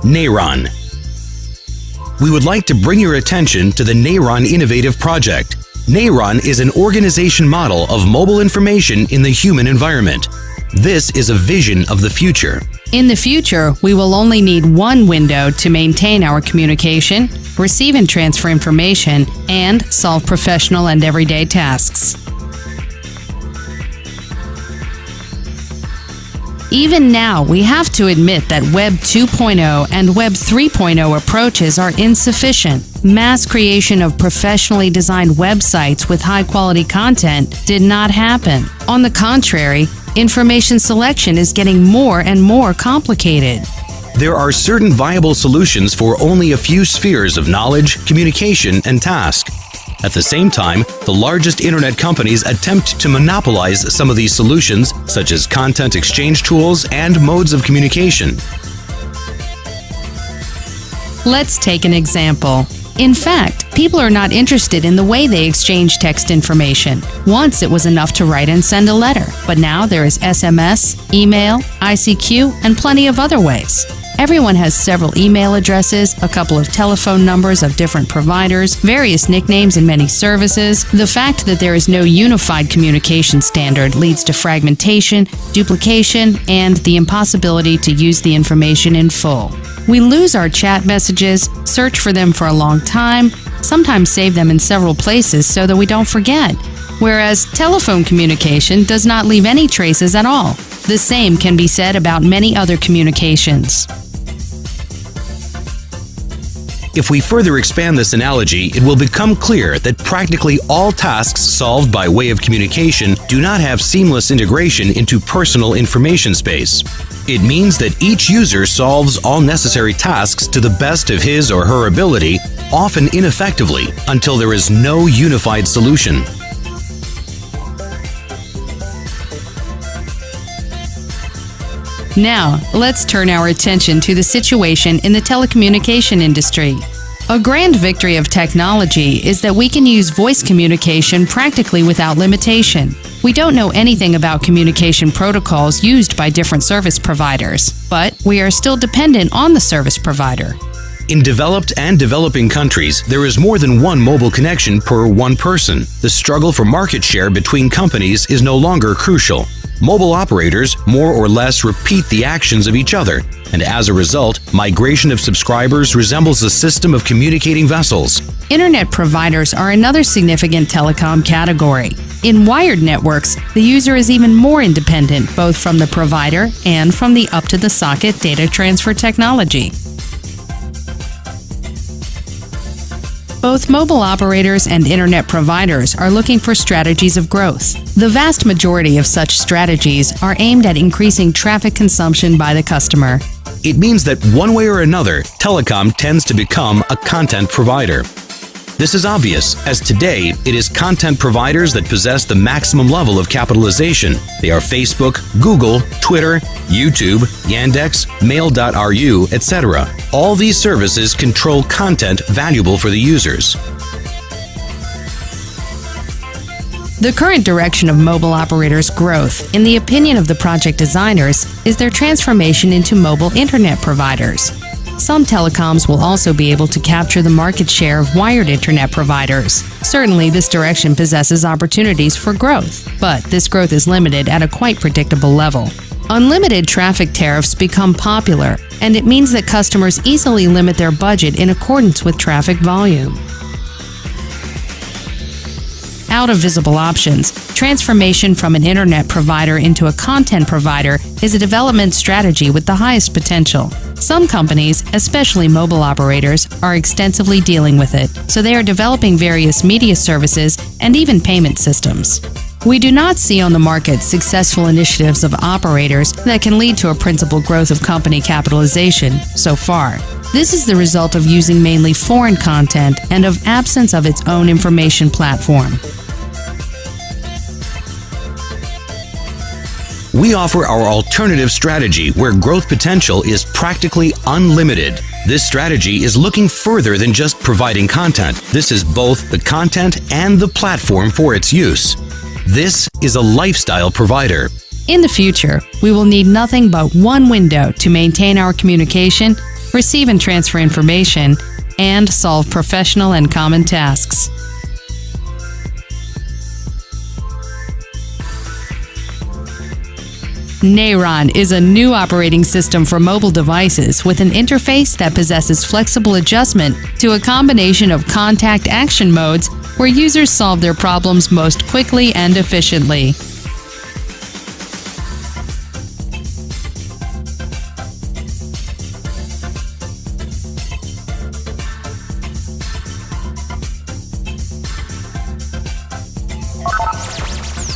Neiron. We would like to bring your attention to the Neiron Innovative Project. Neiron is an organization model of mobile information in the human environment. This is a vision of the future. In the future, we will only need one window to maintain our communication, receive and transfer information, and solve professional and everyday tasks. Even now, we have to admit that Web 2.0 and Web 3.0 approaches are insufficient. Mass creation of professionally designed websites with high-quality content did not happen. On the contrary, information selection is getting more and more complicated. There are certain viable solutions for only a few spheres of knowledge, communication, and task. At the same time, the largest internet companies attempt to monopolize some of these solutions, such as content exchange tools and modes of communication. Let's take an example. In fact, people are not interested in the way they exchange text information. Once it was enough to write and send a letter, but now there is SMS, email, ICQ, and plenty of other ways. Everyone has several email addresses, a couple of telephone numbers of different providers, various nicknames in many services. The fact that there is no unified communication standard leads to fragmentation, duplication, and the impossibility to use the information in full. We lose our chat messages, search for them for a long time, sometimes save them in several places so that we don't forget, whereas telephone communication does not leave any traces at all. The same can be said about many other communications. If we further expand this analogy, it will become clear that practically all tasks solved by way of communication do not have seamless integration into personal information space. It means that each user solves all necessary tasks to the best of his or her ability, often ineffectively, until there is no unified solution. Now, let's turn our attention to the situation in the telecommunication industry. A grand victory of technology is that we can use voice communication practically without limitation. We don't know anything about communication protocols used by different service providers, but we are still dependent on the service provider. In developed and developing countries, there is more than one mobile connection per one person. The struggle for market share between companies is no longer crucial. Mobile operators more or less repeat the actions of each other, and as a result, migration of subscribers resembles a system of communicating vessels. Internet providers are another significant telecom category. In wired networks, the user is even more independent both from the provider and from the up-to-the-socket data transfer technology. Both mobile operators and internet providers are looking for strategies of growth. The vast majority of such strategies are aimed at increasing traffic consumption by the customer. It means that one way or another, telecom tends to become a content provider. This is obvious, as today it is content providers that possess the maximum level of capitalization. They are Facebook, Google, Twitter, YouTube, Yandex, Mail.ru, etc. All these services control content valuable for the users. The current direction of mobile operators' growth, in the opinion of the project designers, is their transformation into mobile internet providers. Some telecoms will also be able to capture the market share of wired internet providers. Certainly, this direction possesses opportunities for growth, but this growth is limited at a quite predictable level. Unlimited traffic tariffs become popular, and it means that customers easily limit their budget in accordance with traffic volume. Out of visible options, transformation from an internet provider into a content provider is a development strategy with the highest potential. Some companies, especially mobile operators, are extensively dealing with it, so they are developing various media services and even payment systems. We do not see on the market successful initiatives of operators that can lead to a principal growth of company capitalization so far. This is the result of using mainly foreign content and of absence of its own information platform. We offer our alternative strategy where growth potential is practically unlimited. This strategy is looking further than just providing content. This is both the content and the platform for its use. This is a lifestyle provider. In the future, we will need nothing but one window to maintain our communication, receive and transfer information, and solve professional and common tasks. Neiron is a new operating system for mobile devices with an interface that possesses flexible adjustment to a combination of contact action modes where users solve their problems most quickly and efficiently.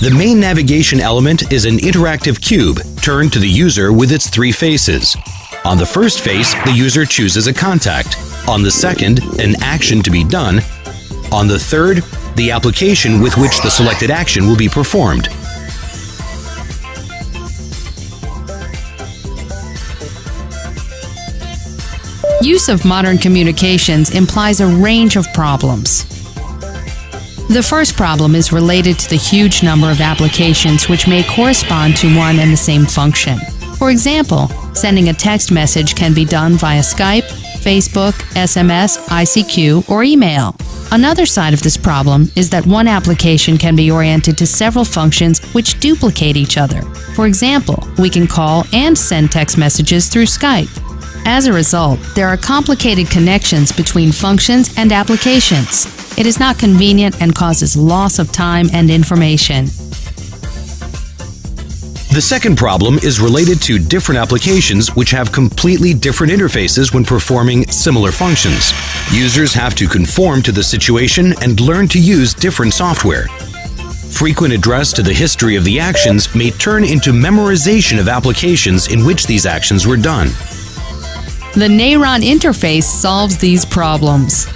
The main navigation element is an interactive cube turned to the user with its three faces. On the first face, the user chooses a contact. On the second, an action to be done. On the third, the application with which the selected action will be performed. Use of modern communications implies a range of problems. The first problem is related to the huge number of applications which may correspond to one and the same function. For example, sending a text message can be done via Skype, Facebook, SMS, ICQ, or email. Another side of this problem is that one application can be oriented to several functions which duplicate each other. For example, we can call and send text messages through Skype. As a result, there are complicated connections between functions and applications. It is not convenient and causes loss of time and information. The second problem is related to different applications which have completely different interfaces when performing similar functions. Users have to conform to the situation and learn to use different software. Frequent address to the history of the actions may turn into memorization of applications in which these actions were done. The Neiron interface solves these problems.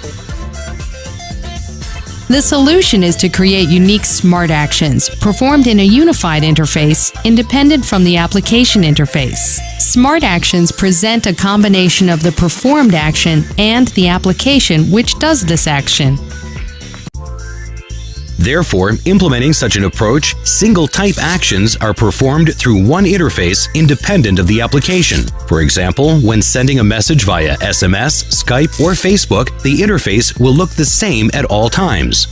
The solution is to create unique smart actions performed in a unified interface independent from the application interface. Smart actions present a combination of the performed action and the application which does this action. Therefore, implementing such an approach, single-type actions are performed through one interface independent of the application. For example, when sending a message via SMS, Skype, or Facebook, the interface will look the same at all times.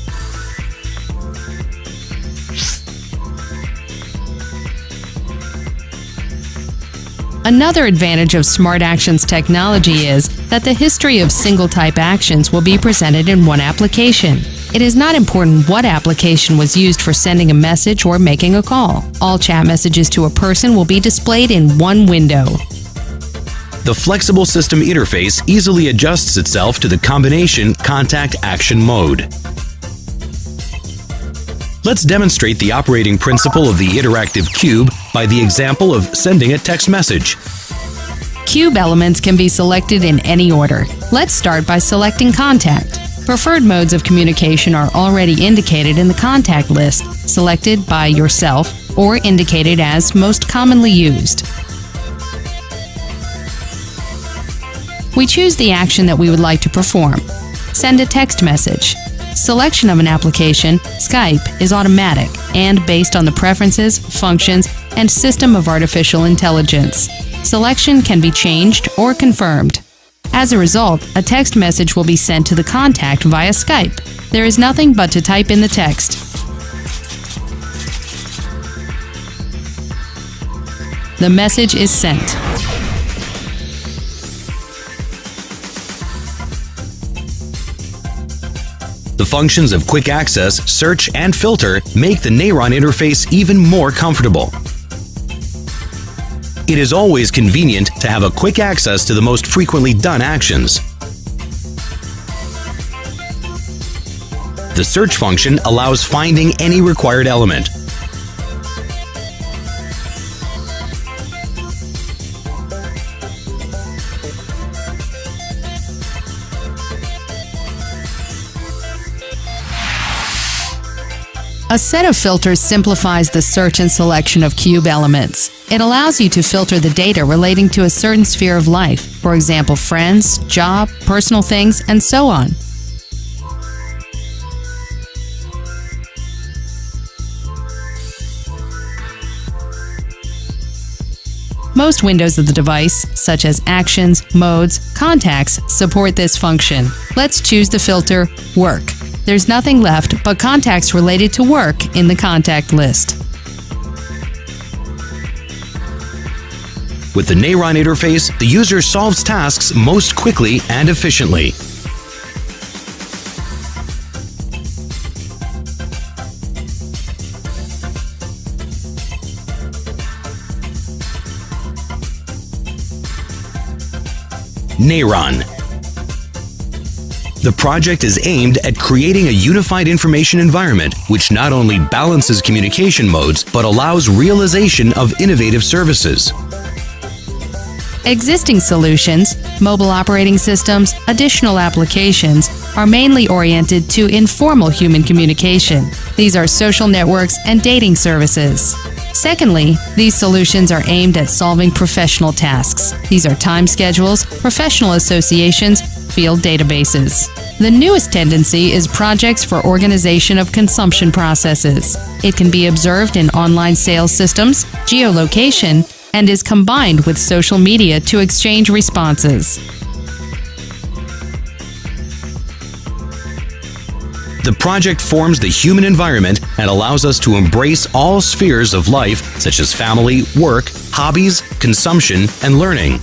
Another advantage of Smart Actions technology is that the history of single-type actions will be presented in one application. It is not important what application was used for sending a message or making a call. All chat messages to a person will be displayed in one window. The flexible system interface easily adjusts itself to the combination contact action mode. Let's demonstrate the operating principle of the interactive cube by the example of sending a text message. Cube elements can be selected in any order. Let's start by selecting Contact. Preferred modes of communication are already indicated in the contact list, selected by yourself or indicated as most commonly used. We choose the action that we would like to perform. Send a text message. Selection of an application, Skype, is automatic and based on the preferences, functions, and system of artificial intelligence. Selection can be changed or confirmed. As a result, a text message will be sent to the contact via Skype. There is nothing but to type in the text. The message is sent. The functions of quick access, search, and filter make the Neiron interface even more comfortable. It is always convenient to have a quick access to the most frequently done actions. The search function allows finding any required element. A set of filters simplifies the search and selection of cube elements. It allows you to filter the data relating to a certain sphere of life, for example, friends, job, personal things, and so on. Most windows of the device, such as Actions, Modes, Contacts, support this function. Let's choose the filter Work. There's nothing left but contacts related to work in the contact list. With the Neiron interface, the user solves tasks most quickly and efficiently. Neiron. The project is aimed at creating a unified information environment which not only balances communication modes but allows realization of innovative services. Existing solutions, mobile operating systems, additional applications, are mainly oriented to informal human communication. These are social networks and dating services. Secondly, these solutions are aimed at solving professional tasks. These are time schedules, professional associations, field databases. The newest tendency is projects for organization of consumption processes. It can be observed in online sales systems, geolocation, and is combined with social media to exchange responses. The project forms the human environment and allows us to embrace all spheres of life, such as family, work, hobbies, consumption, and learning.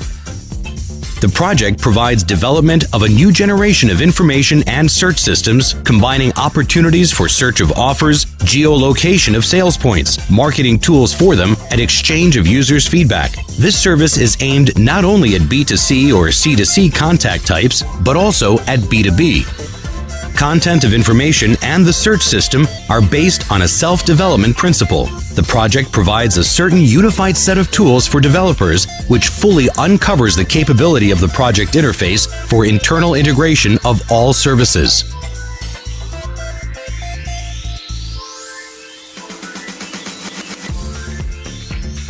The project provides development of a new generation of information and search systems, combining opportunities for search of offers, geolocation of sales points, marketing tools for them, and exchange of users' feedback. This service is aimed not only at B2C or C2C contact types, but also at B2B. Content of information and the search system are based on a self-development principle. The project provides a certain unified set of tools for developers, which fully uncovers the capability of the project interface for internal integration of all services.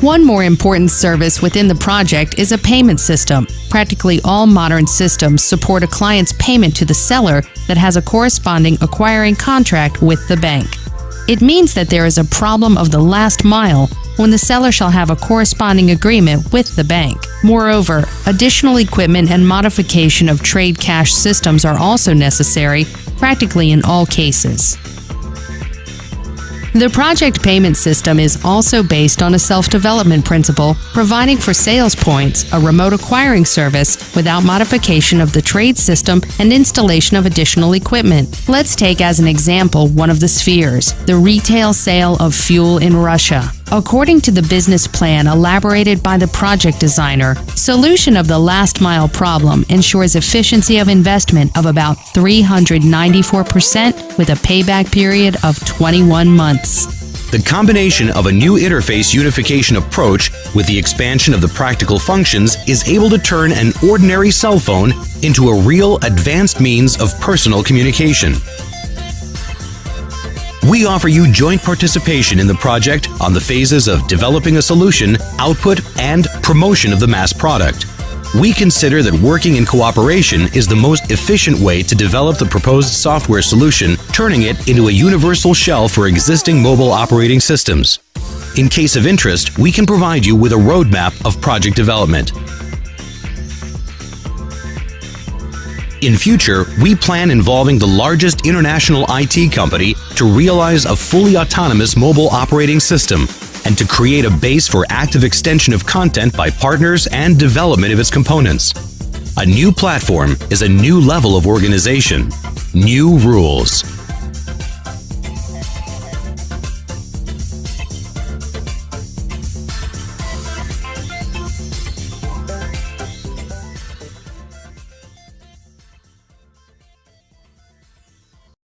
One more important service within the project is a payment system. Practically all modern systems support a client's payment to the seller that has a corresponding acquiring contract with the bank. It means that there is a problem of the last mile when the seller shall have a corresponding agreement with the bank. Moreover, additional equipment and modification of trade cash systems are also necessary, practically in all cases. The project payment system is also based on a self-development principle, providing for sales points, a remote acquiring service without modification of the trade system and installation of additional equipment. Let's take as an example one of the spheres, the retail sale of fuel in Russia. According to the business plan elaborated by the project designer, solution of the last mile problem ensures efficiency of investment of about 394% with a payback period of 21 months. The combination of a new interface unification approach with the expansion of the practical functions is able to turn an ordinary cell phone into a real advanced means of personal communication. We offer you joint participation in the project on the phases of developing a solution, output, and promotion of the mass product. We consider that working in cooperation is the most efficient way to develop the proposed software solution, turning it into a universal shell for existing mobile operating systems. In case of interest, we can provide you with a roadmap of project development. In future, we plan involving the largest international IT company to realize a fully autonomous mobile operating system and to create a base for active extension of content by partners and development of its components. A new platform is a new level of organization, new rules.